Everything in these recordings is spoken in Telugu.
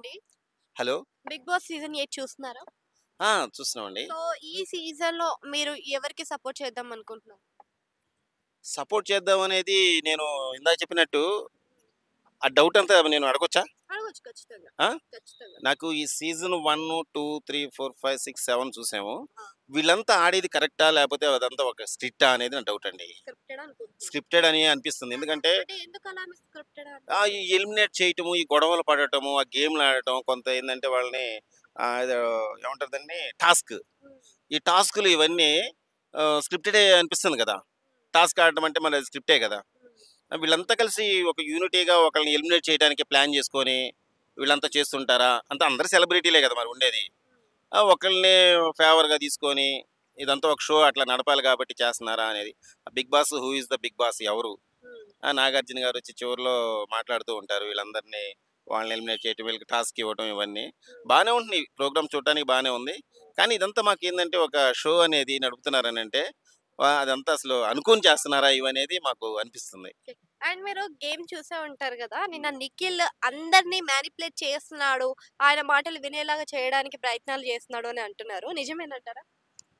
అండి. హలో. 'బిగ్ బాస్' సీజన్ 8 చూస్తున్నారా? చూస్తున్నామండి. సో, ఈ సీజన్‌లో మీరు ఎవరికి సపోర్ట్ చేద్దాం అనుకుంటున్నారు? సపోర్ట్ చేద్దామనేది నేను ఇందాక చెప్పినట్టు ఆ డౌట్ అంతా నేను అడగొచ్చా? అడగొచ్చు ఖచ్చితంగా. ఆ! ఖచ్చితంగా. నాకు ఈ సీజన్ 1, 2, 3, 4, 5, 6, 7 చూసాము. ఆ! వీళ్ళంతా ఆడేది కరెక్టా? లేపోతే అదంతా ఒక స్క్రిప్టా అనేది నా డౌట్ అండి. స్క్రిప్టెడ్ అనుకుంటున్నారు. స్క్రిప్టెడ్ అని అనిపిస్తుంది. ఆహా! ఎందుకంటే అంటే ఎందుకలా మీకు స్క్రిప్టెడ్ ఈ అనిపిస్తుంది? ఎలిమినేట్ చేయటము, ఈ గొడవలు పడటము, ఆ గేమ్‌లాడటం కొంత ఏందంటే వాళ్ళని ఏదో ఏమంటారు దాన్ని టాస్క్. హ్మ్. ఈ టాస్క్‌లు ఇవన్నీ స్క్రిప్టెడే అనిపిస్తుంది కదా! టాస్క్ ఆడటం అంటే మరి అది స్క్రిప్టే కదా! హ్మ్. వీళ్ళంతా కలిసి ఒక యూనిటీగా ఒకళ్ళని ఎలిమినేట్ చేయడానికి ప్లాన్ చేసుకొని, వీళ్ళంతా చేస్తుంటారా? అంతా అందరూ సెలబ్రిటీలే కదా మరి ఉండేది. హ్మ్. ఒకళ్ళని ఫేవర్‌గా తీసుకొని, ఇదంతా ఒక షో అట్లా నడపాలి కాబట్టి చేస్తున్నారా అనేది. 'Bigg Boss who is the Bigg Boss' ఎవరు? హ్మ్. నాగార్జున గారొచ్చి చివర్లో మాట్లాడుతూ ఉంటారు. వీళ్ళందరినీ వాళ్ళని ఎలిమినేట్ చేయటం, వీళ్ళకి టాస్క్ ఇవ్వటం ఇవన్నీ. హ్మ్. బానే ఉంటున్నాయి. ప్రోగ్రామ్ చూడటానికి బానే ఉంది. కానీ ఇదంతా మాకేందంటే ఒక షో అనేది నడుపుతున్నారనంటే అదంతా అసలు అనుకోని చేస్తున్నారా ఇవనేది మాకు అనిపిస్తుంది. ఓకే. అండ్ మీరు గేమ్ చూసే ఉంటారు గదా! నిన్న హ్మ్. నిఖిల్ అందరిని మ్యానిపులేట్ చేస్తున్నాడు. ఆయన మాటలు వినేలాగా చేయడానికి ప్రయత్నాలు చేస్తున్నాడు అని అంటున్నారు. నిజమేనంటారా?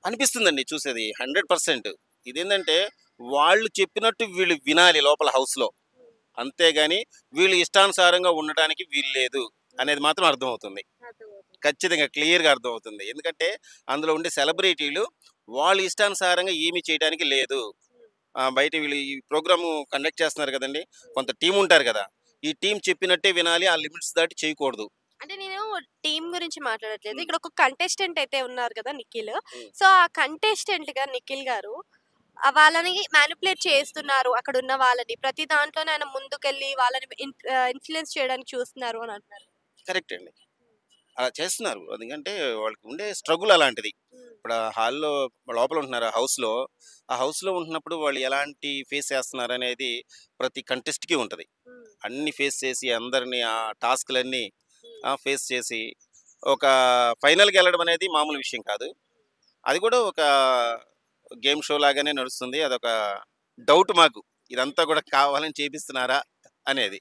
అనిపిస్తుందండి చూసేది 100%. ఇదేందంటే వాళ్ళు చెప్పినట్టు వీళ్ళు వినాలి లోపల హౌస్‌లో. హ్మ్. అంతేగాని వీళ్ళు ఇష్టానుసారంగా ఉండటానికి వీల్లేదు హ్మ్. అనేది మాత్రం అర్థమవుతుంది. అర్థమవుతుంది. ఖచ్చితంగా క్లియర్‌గా అర్థమవుతుంది. ఎందుకంటే అందులో ఉండే సెలబ్రిటీలు వాళ్ళ ఇష్టానుసారంగా ఏమి చేయడానికి లేదు. హ్మ్. బయట వీళ్ళు ఈ ప్రోగ్రామ్ కండక్ట్ చేస్తున్నారు కదండీ! హ్మ్. కొంత టీమ్ ఉంటారు కదా! హ్మ్. ఈ టీమ్ చెప్పినట్టే వినాలి. ఆ లిమిట్స్ దాటి చేయకూడదు. అంటే నేను టీమ్ గురించి మాట్లాడట్లేదు. హ్మ్. ఇక్కడ ఒక కంటెస్టెంట్ అయితే ఉన్నారు కదా! నిఖిల్. హ్మ్. సో, ఆ కంటెస్టెంట్‌గా నిఖిల్ గారు వాళ్ళని మ్యానిపులేట్ చేస్తున్నారు. అక్కడున్న వాళ్ళని. ప్రతి దాంట్లోనే ఆయన ముందుకెళ్ళి వాళ్ళని ఇన్‌ఫ్లూయెన్స్ చేయడానికి చూస్తున్నారు అని అంటున్నారు. కరెక్ట్ అండి. అలా చేస్తున్నారు. ఎందుకంటే వాళ్ళకి ఉండే స్ట్రగుల్ అలాంటిది. హ్మ్. ఇప్పుడు ఆ హాల్‌లో లోపల ఉంటున్నారు ఆ హౌస్‌లో. ఆ హౌస్‌లో ఉంటున్నప్పుడు వాళ్ళు ఎలాంటి ఫేస్ చేస్తున్నారనేది ప్రతి కంటెస్ట్‌కి ఉంటది. హ్మ్. అన్ని ఫేస్ చేసి అందరిని ఆ టాస్క్‌లన్నీ హ్మ్. ఫేస్ చేసి ఒక ఫైనల్‌కెళ్ళడం అనేది మామూలు విషయం కాదు. అది కూడా ఒక గేమ్ షో లాగానే నడుస్తుంది. అదొక డౌట్ మాకు. ఇదంతా కూడా కావాలని చేపిస్తున్నారా అనేది.